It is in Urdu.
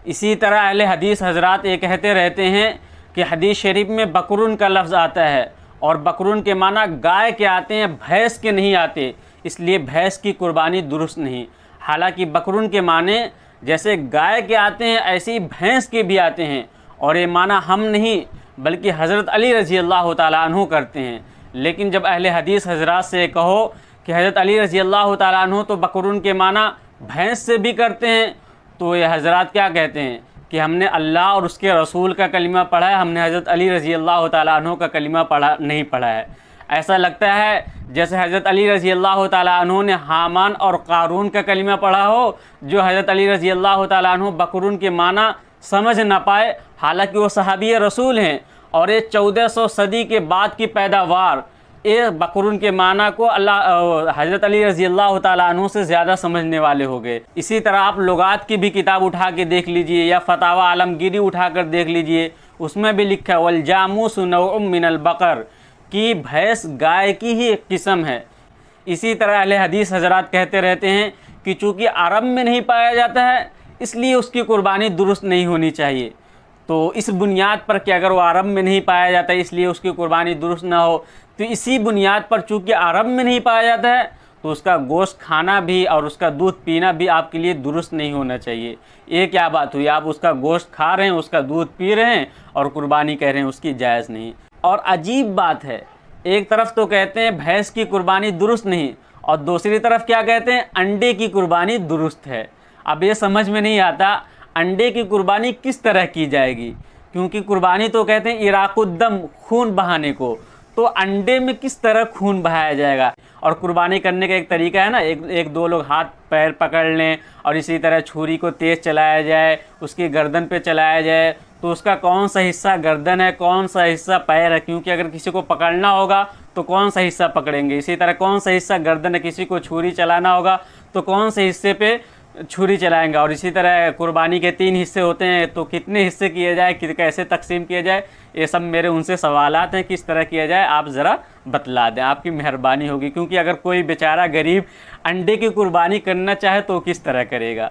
اسی طرح اہل حدیث حضرات یہ کہتے رہتے ہیں کہ حدیث شریف میں بکرن کا لفظ آتا ہے، اور بکرن کے معنی گائے کے آتے ہیں، بھینس کے نہیں آتے، اس لیے بھینس کی قربانی درست نہیں۔ حالانکہ بکرن کے معنی جیسے گائے کے آتے ہیں ایسے ہی بھینس کے بھی آتے ہیں، اور یہ معنی ہم نہیں بلکہ حضرت علی رضی اللہ تعالیٰ عنہ کرتے ہیں۔ لیکن جب اہل حدیث حضرات سے کہو کہ حضرت علی رضی اللہ تعالیٰ عنہ تو بکرن کے معنی بھینس سے بھی کرتے ہیں، تو یہ حضرات کیا کہتے ہیں کہ ہم نے اللہ اور اس کے رسول کا کلمہ پڑھا ہے، ہم نے حضرت علی رضی اللہ تعالیٰ عنہ کا کلمہ نہیں پڑھا ہے۔ ایسا لگتا ہے جیسے حضرت علی رضی اللہ تعالیٰ عنہ نے حامان اور قارون کا کلمہ پڑھا ہو، جو حضرت علی رضی اللہ تعالیٰ عنہ بکرن کے معنی سمجھ نہ پائے، حالانکہ وہ صحابی رسول ہیں اور یہ 1400 صدی کے بعد کی پیداوار، یہ بکرن کے معنی کو حضرت علی رضی اللہ تعالیٰ عنہ سے زیادہ سمجھنے والے ہو گئے۔ اسی طرح آپ لغات کی بھی کتاب اٹھا کے دیکھ لیجئے یا فتاوی عالمگیری اٹھا کر دیکھ لیجئے، اس میں بھی لکھا ہے والجاموس نوع من البقر، کہ بھینس گائے کی ہی ایک قسم ہے۔ اسی طرح اہل حدیث حضرات کہتے رہتے ہیں کہ چونکہ عرب میں نہیں پایا جاتا ہے اس لیے اس کی قربانی درست نہیں ہونی چاہیے۔ تو اس بنیاد پر کہ اگر وہ عرب میں نہیں پایا جاتا ہے اس لیے اس کی قربانی درست نہ ہو، تو اسی بنیاد پر چونکہ عرب میں نہیں پایا جاتا ہے تو اس کا گوشت کھانا بھی اور اس کا دودھ پینا بھی آپ کے لیے درست نہیں ہونا چاہیے۔ یہ کیا بات ہوئی، آپ اس کا گوشت کھا رہے ہیں، اس کا دودھ پی رہے ہیں اور قربانی کہہ رہے ہیں اس کی جائز نہیں۔ اور عجیب بات ہے، ایک طرف تو کہتے ہیں بھینس کی قربانی درست نہیں، اور دوسری طرف کیا کہتے ہیں انڈے کی قربانی درست ہے۔ اب یہ سمجھ میں نہیں آتا انڈے کی قربانی کس طرح کی جائے گی، کیونکہ قربانی تو کہتے ہیں اراق الدم، خون بہانے کو، تو انڈے میں کس طرح خون بہایا جائے گا؟ اور قربانی کرنے کا ایک طریقہ ہے نا، ایک دو لوگ ہاتھ پیر پکڑ لیں اور اسی طرح چھری کو تیز چلایا جائے، اس کی گردن پہ چلایا جائے، تو اس کا کون سا حصہ گردن ہے، کون سا حصہ پیر ہے، کیونکہ اگر کسی کو پکڑنا ہوگا تو کون سا حصہ پکڑیں گے، اسی طرح کون سا حصہ گردن ہے، کسی کو چھری چلانا ہوگا تو کون سے حصے پہ چھری چلائیں گا، اور اسی طرح قربانی کے 3 حصے ہوتے ہیں تو کتنے حصے کیے جائے، کیسے تقسیم کیا جائے، یہ سب میرے ان سے سوالات ہیں، کس طرح کیا جائے آپ ذرا بتلا دیں، آپ کی مہربانی ہوگی، کیونکہ اگر کوئی بیچارہ غریب انڈے کی قربانی کرنا چاہے تو کس طرح کرے گا۔